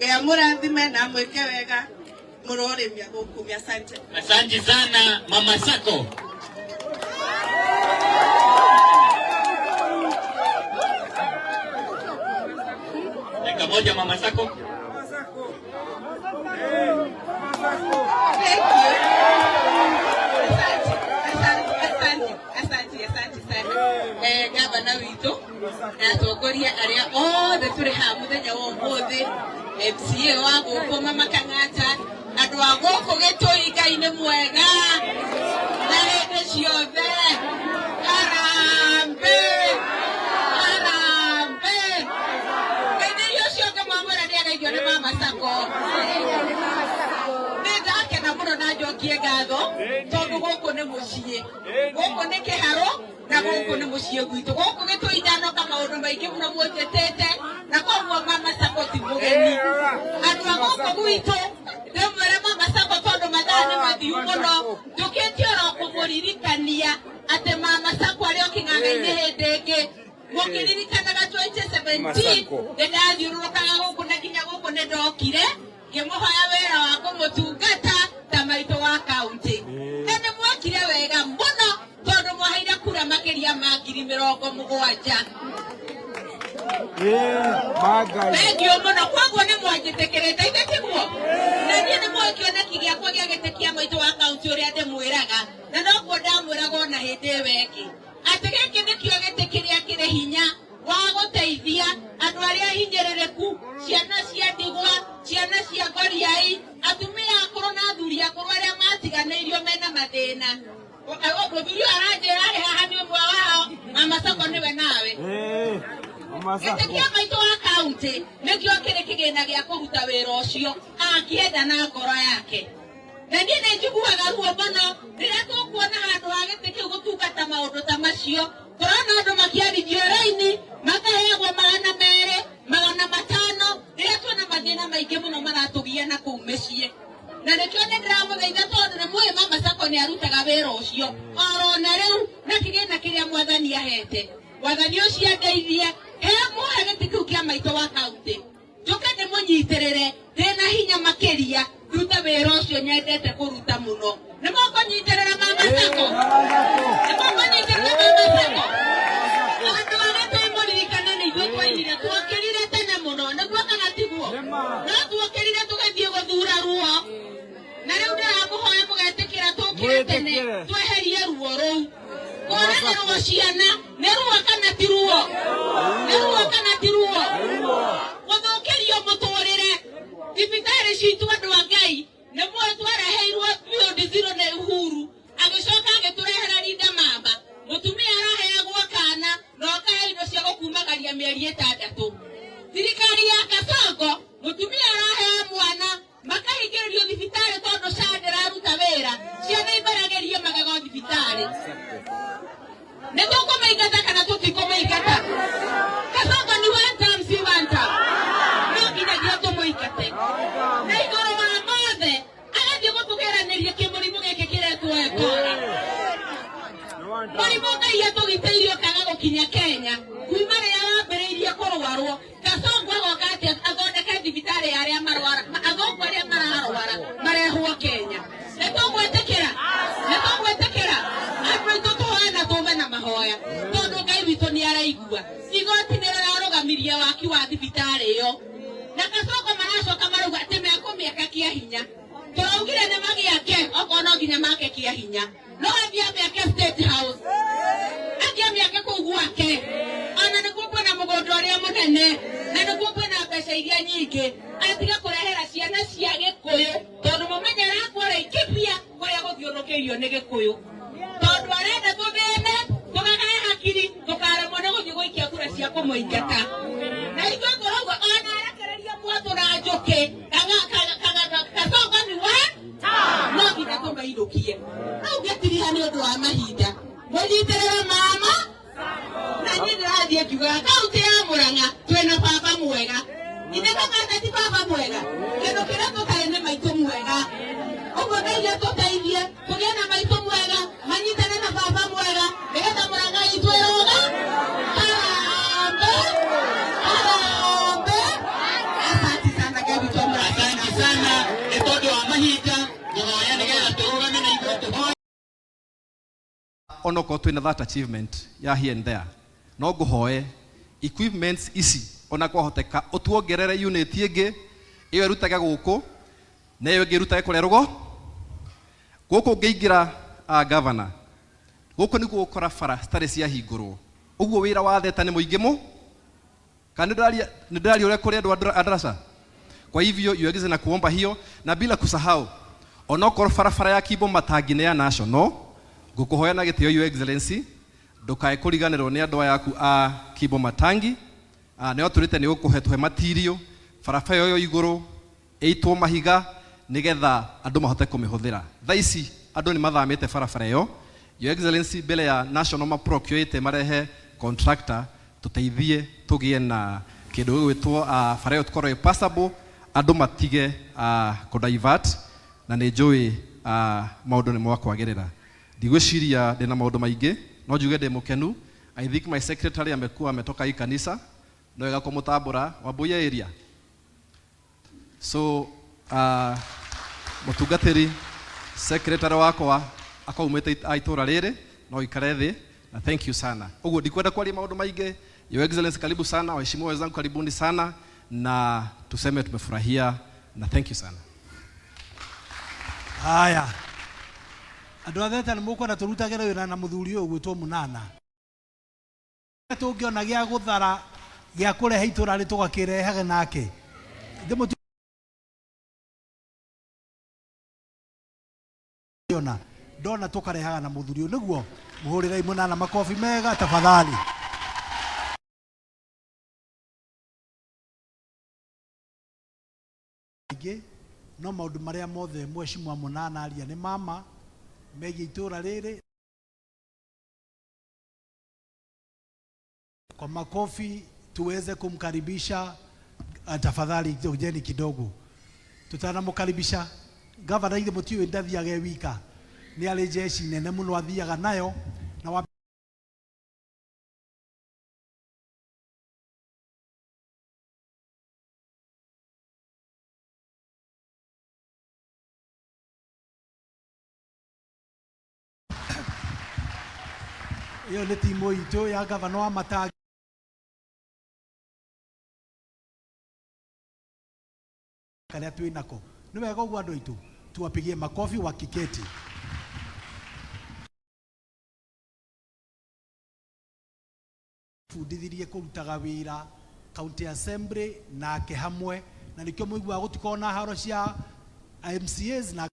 Ngai mũrathime na mwĩke wega mũroremia gũkũ. Asante. Asante sana Mama Sako. Dakika moja Mama Sako. Thank you. Asante sana. Gavana witũ na atongoria arĩa othe tũrĩ haha mũthenya wa ũmũthĩ, MCA wa gũkũ Mama Kang'ata, andũ a gũkũ Gĩtũi, Ngai nĩ mwega na hĩndĩ ciothe. Harambee, harambee. Hĩndĩ icio ciothe mwamwĩra nĩageithio nĩ Mama Sako. Nĩndakena mũno na njokie ngatho tondũ gũkũ nĩ mũciĩ, gũkũ nĩ kĩharo na gũkũ nĩ mũciĩ gwitũ. Gũkũ Gĩtũi ndanoka maũndũ maingĩ mũno mũnjĩtĩte, na koguo Mama Sako ti mũgeni. Andũ a gũkũ gwitũ ndĩmwĩre Mama Sako tondũ mathaa nĩ mathiu mũno, njũkĩte oro kũmũririkania atĩ Mama Sako arĩ o kĩng'ang'a-inĩ hĩndĩ ĩngĩ. Mũkĩririkanaga 2017 nĩndathiũrũrũkaga gũkũ na nginya gũkũ nĩndokire ngĩmũhoya wĩra wa kũmũtungata ta maitũ wa kaunti. Na nĩmwekire wega mũno tondũ mwaheire kura makĩria ma 70,000. Thengiũ mũno, koguo nĩ mwanjĩtĩkĩrĩte itĩkiguo. Na niĩ nĩ mũĩ kĩoneki gĩakwa gĩa gĩtĩ kĩa maitũ wa kaunti ũrĩa ndĩmwĩraga, na noguo ndamwĩraga ona hĩndĩ ĩyo ĩngĩ atĩ gĩkĩ nĩkĩo gĩtĩ kĩrĩa kĩrĩ hinya wa gũteithia andũ arĩa hinyĩrĩrĩku, ciana cia ndigwa, ciana cia ngoriai, atumia akũrũ na athuri akũrũ arĩa matiganĩirio mena mathĩna. Mũthuri aranjĩra arĩ haha nĩ ũmwe wao. Mama Sako nĩwe nawe. Gĩtĩ kĩa maitũ wa kaunti nĩkĩo kĩrĩ kĩgĩna gĩa kũruta wĩra ũcio angĩenda na ngoro yake. Na niĩ nĩ njiguaga ruo mũno rĩrĩa tũkuona handũ ha gĩtĩ kĩu gũtungata maũndũ ta macio. Tũrona andũ makĩarithio raini makaheagwo 200, 500 rĩrĩa tuona mathĩna maingĩ mũno maratũgia na kũu mĩciĩ. Na nĩkĩo nĩndĩramũthaitha tondũ nĩ mũĩ Mama Sako nĩ arutaga wĩra ũcio oro na rĩu na kĩgĩna kĩrĩa mwathani ahete. Mwathani ũcio andeithie muohe gĩtĩ kĩu kĩa maitũ wa kaunti, njũke ndĩmũnyitĩrĩre ndĩna hinya makĩria ndute wĩra ũcio nyendete kũruta mũno. Nĩ mũkũnyitĩrĩra Mama Sako? Nĩ mũkũnyitĩrĩra Mama Sako? Andũ arĩa twĩmũririkane nĩ ithuĩ twainire tuokĩrire tene mũno, nĩguo kana tiguo? No tuokĩrire tũgĩthiĩ gũthura ruo, na rĩu ndĩramũhoya mũgetĩkĩra tũkĩre tene tweherie ruo rũu. Kũreherwo ciana nĩ ruo kana ti ruo? Nĩ ruo kana ti ruo? Gũthũkĩrio mũtũrĩre. Thibitarĩ citũ andũ a Ngai nĩ mũĩ twareheirwo Beyond Zero nĩ Uhuru, agĩcoka agĩtũrehera Linda Mama. Mũtumia araheagwo kana na akaheo indo cia gũkumagaria mĩeri 6. Thirikari ya Kasongo mũtumia araheo mwana makahingĩrĩrio thibitarĩ tondũ SHA ndĩraruta wĩra, ciana imbaragerie magego thibitarĩ. Nĩ tũkũmaingata kana tũtikũmaingata? Kasongo ni one time si one time. No nginyagia tũmũingate. Na igũrũ wa mothe agathiĩ gũtũgeranĩria kĩmũrimũ gĩkĩ kĩretwo Ebola. Mũrimũ Ngai atũgitĩirie ũkaga gũkinya Kenya kuma rĩrĩa wambĩrĩirie kũrwarwo. Kasongo agoka atĩ athondeke thibitarĩ ya arĩa marwara, athũngũ arĩa mararwara marehwo Kenya. Nĩ tũgwĩtĩkĩra? Nĩ tũgwĩtĩkĩra? Andũ aitũ tũhana tume na mahoya tondũ Ngai witũ nĩ araigua. Igoti nĩ rĩrarũgamirie waki wa thibitarĩ ĩyo, na Kasongo maracoka marauga atĩ mekũmĩaka kĩa hinya. Tũraugire nĩ magĩake okorwo no nginya make kĩa hinya, no athiĩ amĩake State House, athiĩ amĩake kũu gwake. Ona nĩkuo kwĩna mũgũnda ũrĩa mũnene na nĩkuo kwĩna mbeca iria nyingĩ. Atige kũrehera ciana cia Gĩkũyũ tondũ mũmenyera kũrĩa Laikipia kũrĩa gũthiũrũkĩirio nĩ Gĩkũyũ, tondũ arenda tũthĩne tũgagae hakiri tũkaremwo nĩ gũthiĩ gũikia kura cia kũmũingata. Na ithuĩ tũrauga ona arekereria mwatũ na njũkĩ Kasongo ni no nginya tũmainũkie. Rĩu gĩtiriha nĩ ũndũ wa mahinda. Mũnyitĩrĩre Mama. Na niĩ ndĩrathiĩ ngiuga kaunti ya Mũrang'a twĩna baba mwega. Ithe Kang'ata ti baba mwega? Kĩndũ kĩrĩa tũtarĩ nĩ maitũ mwega. Ũguo Ngai atũteithie tũgĩe na maitũ mwega, manyitane na baba mwega, nĩgetha Mũrang'a itũ ĩrũga. Harambee, harambee. Asante sana Ngai witũ sana etodo wa mahita ngoya nigera turugame na igwe onoko twina that achievement ya here and there no nguhoe equipments ici ona kwahoteka utuongerere unit ingi iyo irutage guku na iyo ngirutage kure rugo guku ngiingira governor guku ni gukora fara stare cia hingurwo uguo wira wa theta ni muingi mu kana ndari ule kule adrasa. Kwa hivyo yuagize na kuomba hiyo, na bila kusahau onoko fara ya Kibo Matangi ya national ngukuhoya na gitio your excellency ndukae kuriganirwo ni andu yaku a Kibo Matangi ne oturite ni gukuhetwe material farafa yo iguru eitwo mahiga nigetha andu mahote kumihuthira thaici andu ni mathamite farafara yo. Your excellency bele ya national ma procurate marehe contractor tuteithie tugie na kindu gwitwo fara yo tukoro passable andu matige ku divert na ni njui maundu ni mwakwagirira ndigwiciria ndina maundu maingi no njuge ndi mukenu. I think my secretary ametoka hii kanisa no wega kumutambura Wambuya area, so mutungatiri secretary wakwa akaumite aitura riri no ikare thi na thank you sana. Uguo ndikwenda kwaria maundu maingi. Your excellency karibu sana, waheshimiwa wenzangu karibuni sana na tuseme tumefurahia na thank you sana. Haya andu atheta ni mukwenda turutagira wira na muthuri uyu gwitwo Munana tungiona gia guthara gia kurehe itura ri tugakirehage nake ndiona ndona tukarehaga na muthuri uyu niguo muhurirai Munana makofi mega tafadhali. No maundu maria mothe mheshimiwa Munana aria ni mama megie itura riri kwa makofi tuweze kumkaribisha. Tafadhali ujeni kidogo tutanamkaribisha gavana. Ile mutio ndathiage wika ni ali jeshi nene muno athiaga nayo na iyo ni timu itu ya gavana wa Matangi karia twinako. Ni wega uguo andu aitu tuwapigie makofi wakiketi. Fundithirie kurutaga wira county assembly nake hamwe na nikio muigua gutikona haro cia MCAs na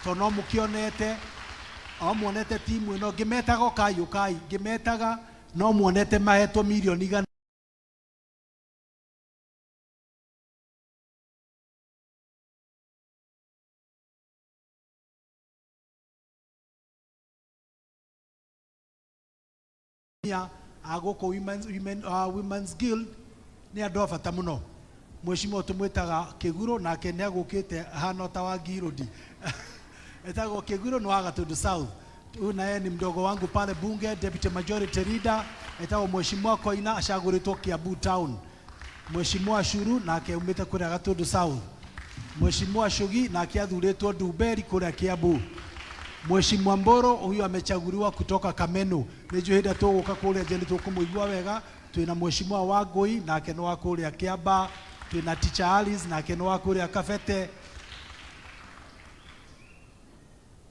tono mukionete muonete timu ino ngimetaga kayukai ngimetaga no muonete mahetwo milioni igana agoko women's guild ni andu a bata muno. Mheshimiwa tumwitaga Kiguro nake ni agukite hana ta wa Girodi etagwo Kiguro ni wa Gatundu South. Huyu naye ni mdogo wangu pale bunge, deputy majority leader etagwo Mheshimiwa Koina ashaguritwo Kiambu town. Mheshimiwa Shuru nake umite kure Gatundu South. Mheshimiwa Shugi nake athuritwo Nduberi kure Kiambu. Mheshimiwa Mboro huyu amechaguliwa kutoka Kameno. Nijuhida tuguka kule jendi tukumuigua wega. Twina Mheshimiwa Wangui nake ni wa kule Kiamba. Twina Teacher Alice nake ni wa kule Kafete.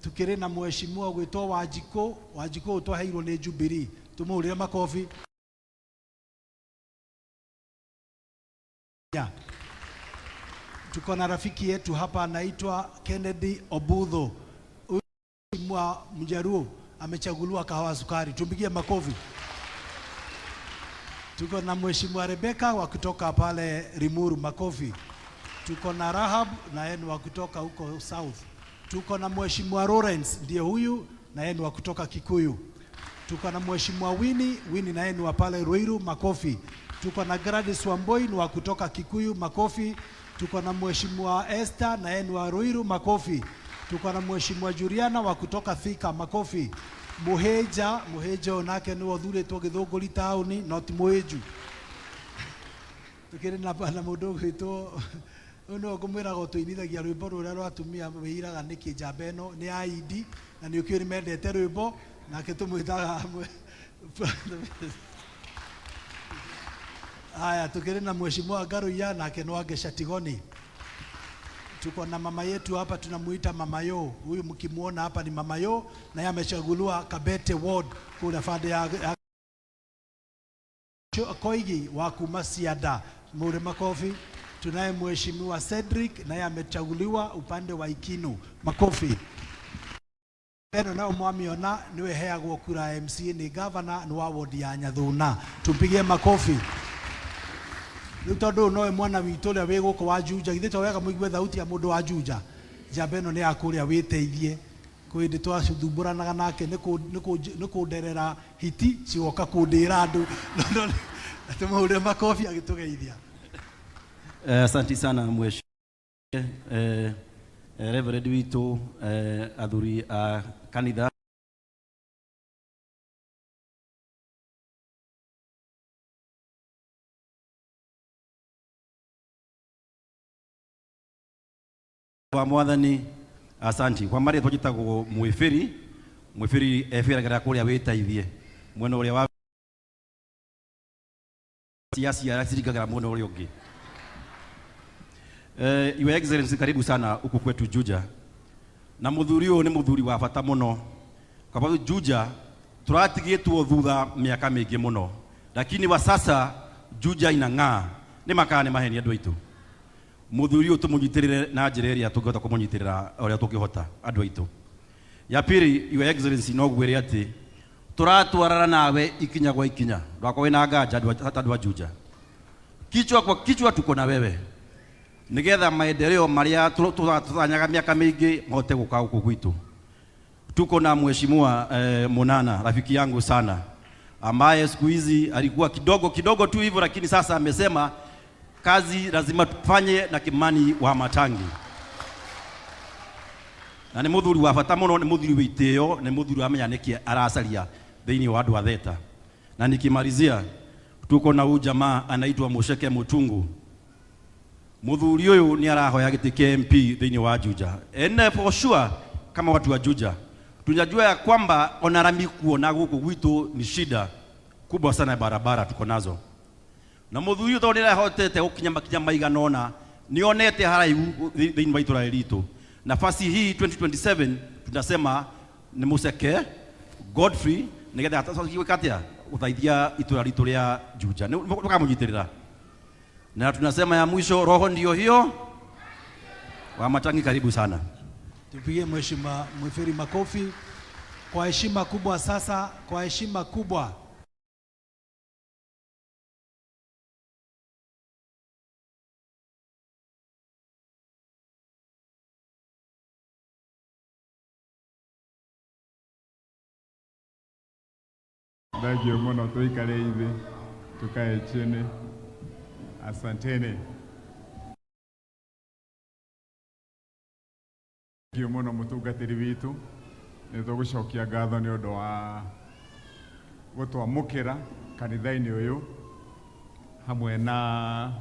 Tukiri na Mheshimiwa gwitwo Wanjiko utwaheirwo ni Jubilee. Tumuurire makofi. Tuko na rafiki yetu hapa anaitwa Kennedy Obudho. Mwa Mjaruo amechaguliwa Kahawa Sukari. Tumpigie makofi. Tuko na Mheshimiwa Rebecca wa kutoka pale Rimuru, makofi. Tuko na Rahab na yeye wa kutoka huko South. Tuko na Mheshimiwa Lawrence ndiye huyu na yeye wa kutoka Kikuyu. Tuko na Mheshimiwa Winnie na yeye wa pale Ruiru, makofi. Tuko na Gladys Wamboi wa kutoka Kikuyu, makofi. Tuko na Mheshimiwa Esther na yeye wa Ruiru, makofi. Tuko na Mheshimiwa Juliana wa kutoka Thika, makofi. Muheja onake ni wathuritwo Githunguri tauni, not Muheju. Tukiri na mundu gwitwo no ngumwira go tuinithagia rwimbo ruria rwa atumia wiraga niki njamba ino ni aidi na ni ukiri mendete rwimbo nake tumwitaga Haya, tukiri na Mheshimiwa Garuya nake no Angesha Tigoni. Tuko na mama yetu hapa tunamuita Mama Yo. Huyu mkimuona hapa ni Mama Yo na yeye amechaguliwa Kabete Ward kule fande ya Koigi wa Kumasiada. Mure makofi. Tunaye Mheshimiwa Cedric na yeye amechaguliwa upande wa Ikinu. Makofi. Peno na umwamiona niwe heagwo kura MCA ni governor ni wa ward ya Nyathuna. Tumpigie makofi. Tondu no mwana witå rä a wä gå kå wa Juja githä to wega må igue thauti ya må ndå wa Juja njamba ä no nä ya kå rä a wä teithie kwä ndä twathumbåranaga nake nä kå nderera hiti cigoka kå ndä ra andå tå må hå rä makobi agä tå geithia. Asanti sana mheshimiwa Reverend witå athuri a kanitha wa mwathani. Asanti kwa mari twajitagwo mwifiri efiragira kuria witaithie mwena uria wa siasa arasirikagira mwena uria ungi. Your Excellency, karibu sana huku kwetu Juja, na muthuri uyu ni muthuri wa bata muno kwa sababu Juja turatigitwo thutha miaka mingi muno, lakini wa sasa Juja inang'aa ni makane maheni andu aitu. Muthuri uyu tumunyitirire na njira iria tungihota kumunyitirira uria tungihota andu aitu. Ya pili, Your Excellency, no gwire ati turatwarana nawe ikinya gwa ikinya ndwako wina nganja andu a Juja, kichwa kwa kichwa tuko na wewe nigetha maendeleo maria tutanyaga miaka mingi mote guka huku gwitu. Tuko na Mheshimiwa Munana, rafiki yangu sana, ambaye siku hizi alikuwa kidogo tu hivyo, lakini sasa amesema kazi lazima tufanye na Kimani wa Matangi, na ni muthuri wa bata muno, ni muthuri witio, ni muthuri amenya niki aracaria thiini wa andu a Theta. Na nikimalizia, tuko na huyu jamaa anaitwa Musheke Mutungu. Muthuri uyu ni arahoya giti kia MP thiini wa Juja, and for sure kama watu wa Juja tunajua ya kwamba onarami kuona guku gwitu ni shida kubwa sana ya barabara tuko nazo, na muthuri uyu tondu nirahotete gukinya maiganona nionete haraihu thiini wa itura ritu. Nafasi hii 2027 tunasema ni Musheke Godfrey nigetha atacokiwe katia uthaithia itura ritu ria Juja tukamunyitirira. Na tunasema ya mwisho, roho ndio hiyo wa Matangi, karibu sana. Tupige Mheshimiwa Mwifiri makofi kwa heshima kubwa. Sasa kwa heshima kubwa Thagio muno tuikare ithi tukae chini. Asanteni. Thagio muno mutungatiri witu, nitugucokia ngatho ni undu wa gutwamukira kanitha-ini uyu hamwe na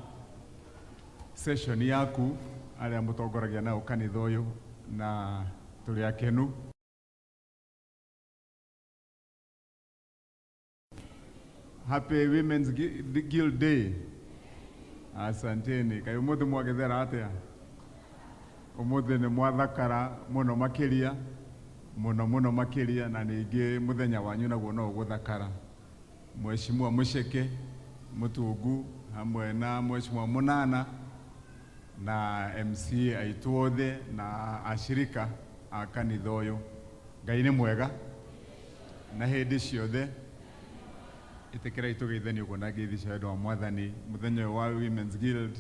session yaku aria mutongoragia nao kanitha uyu, na tuli akenu. Happy Women's Guild Day. Asanteni. Kayo umuthi mwagethera atia? Umuthi ni mwathakara muno makiria na ningi muthenya wanyu naguo no guthakara. Mheshimiwa Musheke Mutungu hamwe na Mheshimiwa Munana na MCA aitu othe na ashirika a kanitha uyu, Ngai ni mwega na hindi ciothe. Itekera itugeithania uguo na ngeithi cia andu a Mwathani. Muthenya wa Women's Guild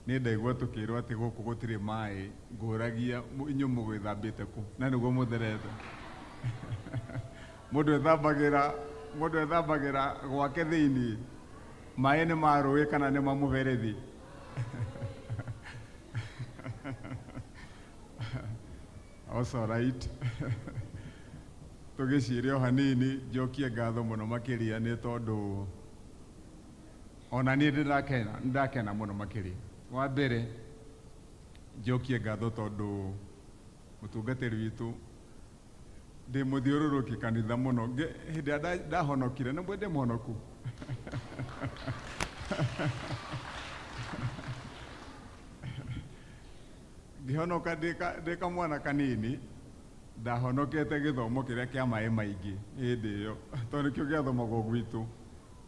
ni ndaigua tukirwo ati guku gutiri mai nguragia inyu mugwithambite ku na niguo mutherete mundu ethambagira gwake thiini mai ni marui kana ni Also right. Tugiciria hanini njokie ngatho muno makiria ni tondu ona ni ndakena muno makiria. Wa mbere njokie ngatho tondu mutungatiri witu ndi muthiururuki kanitha muno hindi ndahonokire na mwende muhonoku. Ndihonoka ndika mwana kanini ndahonokete githomo kiria kia mai maingi hindi yo tondu kio giathomagwo gwitu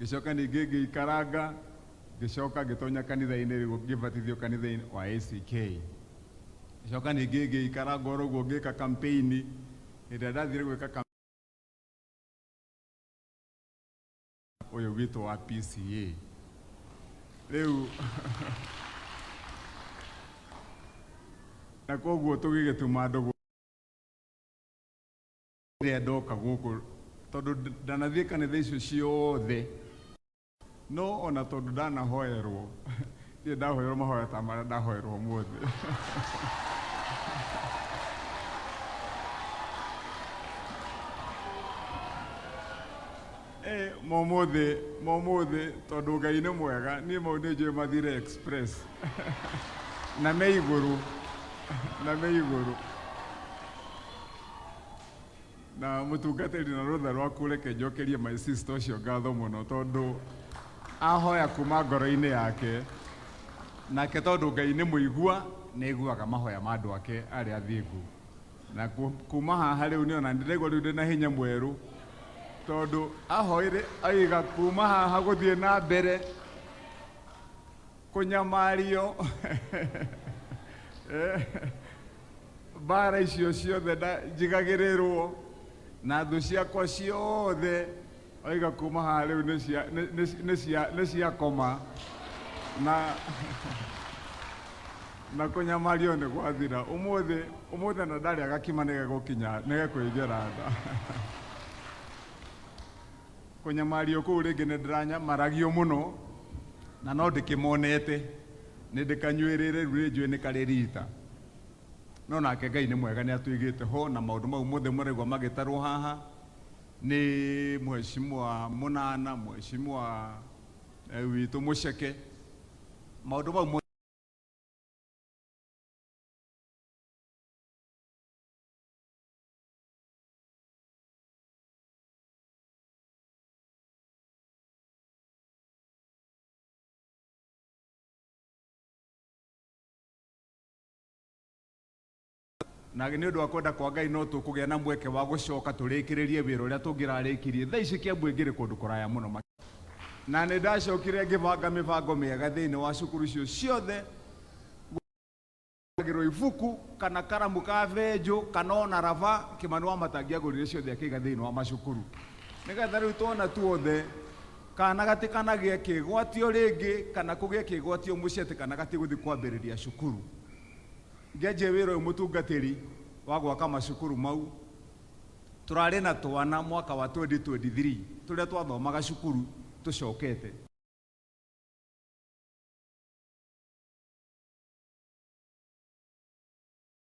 gicoka ningi ngiikaranga gicoka gitonya kanitha-ini rigu ngibatithio kanitha-ini wa ACK gicoka ningi ngiikaranga oruguo ngika campaign hindi ndathire gwika uyu witu wa PCA riu na koguo tugigituma ndugu ndoka guku tondu ndanathie kanitha icio ciothe no ona tondu ndanahoerwo ndie ndahoerwo mahoya ta maria ndahoerwo muthi. Momuthi tondu Ngai ni mwega ni mau ni njui mathire express na me iguru na mutungatiri na rutha rwaku reke njokerie my sister ucio ngatho muno tondu ahoya kuma ngoro-ini yake nake tondu Ngai ni muigua ni iguaga mahoya ma andu ake aria athingu na kuma haha riu ni ona ndirigwa riu ndina hinya mweru tondu ahoire aiga kuma haha guthie na mbere kunyamario bara icio ciothe njigagirirwo na thu ciakwa ciothe aiga kuma haha riu ni cia koma na kunyamario ni gwathira umuthi na ndari agakima nigekuingira nda kunyamario kuu ringi ni ndiranyamaragio muno na no ndikimonete ni ndikanyuirire riu njui ni kari rita no nake Ngai ni mwega ni atuigite ho na maundu mau mothe muregwa magitarwo haha ni mheshimiwa Munana mheshimiwa witu Muceke maundu mau na ni undu wa kwenda kwa Ngai no tukugia na mweke wa gucoka turikiririe wira uria tungirarikirie thaa ici Kiambu ngiri kundu kuraya muno na ni ndacokire ngibanga mibango miega thiini wa cukuru cio ciothe ngiro ibuku kana karamu ka venjo kana ona rava Kimani wa Matangi agurire ciothe akiiga thiini wa macukuru nigetha riu tuona tuothe kana gatikanagie kigwatio ringi kana kugie kigwatio muciĩ ati kana gatiguthi kwambiriria cukuru ngeje wira mutungatiri wa gwaka macukuru mau turari na twana mwaka wa 2023 turia twathomaga cukuru tucokete